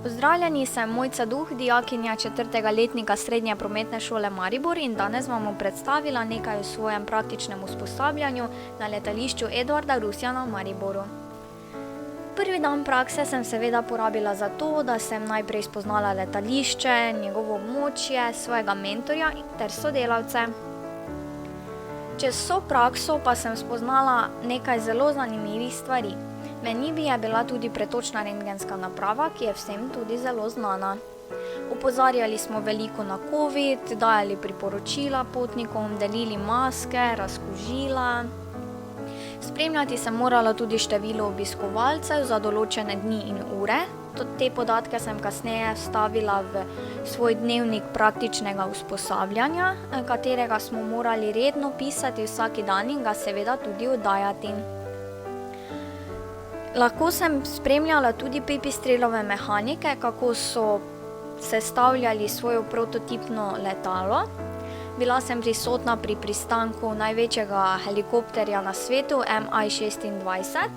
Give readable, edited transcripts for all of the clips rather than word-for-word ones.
Pozdravljeni, sem Mojca Duh, dijakinja 4. letnika Srednje prometne šole Maribor in danes vam bom predstavila nekaj o svojem praktičnem usposabljanju na letališču Edvarda Rusjana v Mariboru. Prvi dan prakse sem seveda porabila za to, da sem najprej spoznala letališče, njegovo območje, svojega mentorja ter sodelavce. Čez vso prakso pa sem spoznala nekaj zelo zanimivih stvari. Med njimi je bila tudi pretočna rentgenska naprava, ki je vsem tudi zelo znana. Opozarjali smo veliko na covid, dajali priporočila potnikom, delili maske, razkužila. Spremljati sem morala tudi število obiskovalcev za določene dni in ure. Te podatke sem kasneje vstavila v svoj dnevnik praktičnega usposabljanja, katerega smo morali redno pisati vsak dan in ga seveda tudi oddajati. Lahko sem spremljala tudi Pipistrelove mehanike, kako so sestavljali svoje prototipno letalo. Bila sem prisotna pri pristanku največjega helikopterja na svetu, MI-26.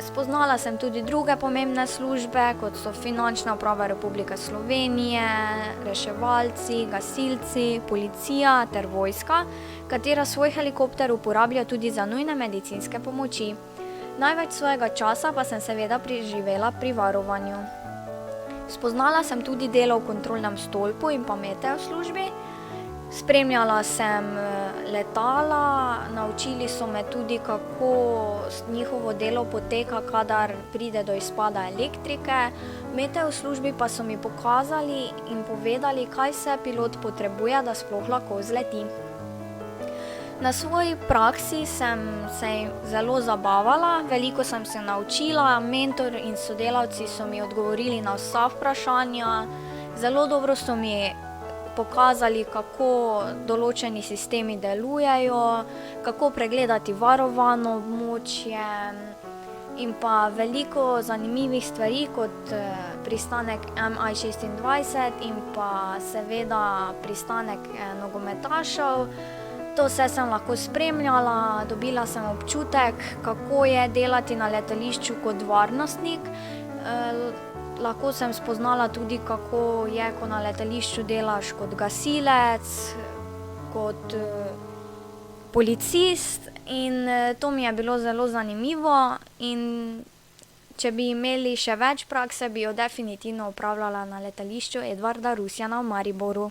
Spoznala sem tudi druge pomembne službe, kot so Finančna uprava Republike Slovenije, reševalci, gasilci, policija ter vojska, katera svoj helikopter uporablja tudi za nujne medicinske pomoči. Največ svojega časa pa sem seveda preživela pri varovanju. Spoznala sem tudi delo v kontrolnem stolpu in pa meteo službi. Spremljala sem letala, naučili so me tudi, kako njihovo delo poteka, kadar pride do izpada elektrike. Meteo službi pa so mi pokazali in povedali, kaj se pilot potrebuje, da sploh lahko vzleti. Na svoji praksi sem se zelo zabavala, veliko sem se naučila, mentor in sodelavci so mi odgovorili na vsa vprašanja, zelo dobro so mi pokazali, kako določeni sistemi delujejo, kako pregledati varovano območje in pa veliko zanimivih stvari, kot pristanek MI-26 in pa seveda pristanek nogometašev. To vse sem lahko spremljala, dobila sem občutek, kako je delati na letališču kot varnostnik. Lahko sem spoznala tudi, kako je, ko na letališču delaš kot gasilec, kot policist, in to mi je bilo zelo zanimivo. In če bi imeli še več prakse, bi jo definitivno opravljala na letališču Edvarda Rusjana v Mariboru.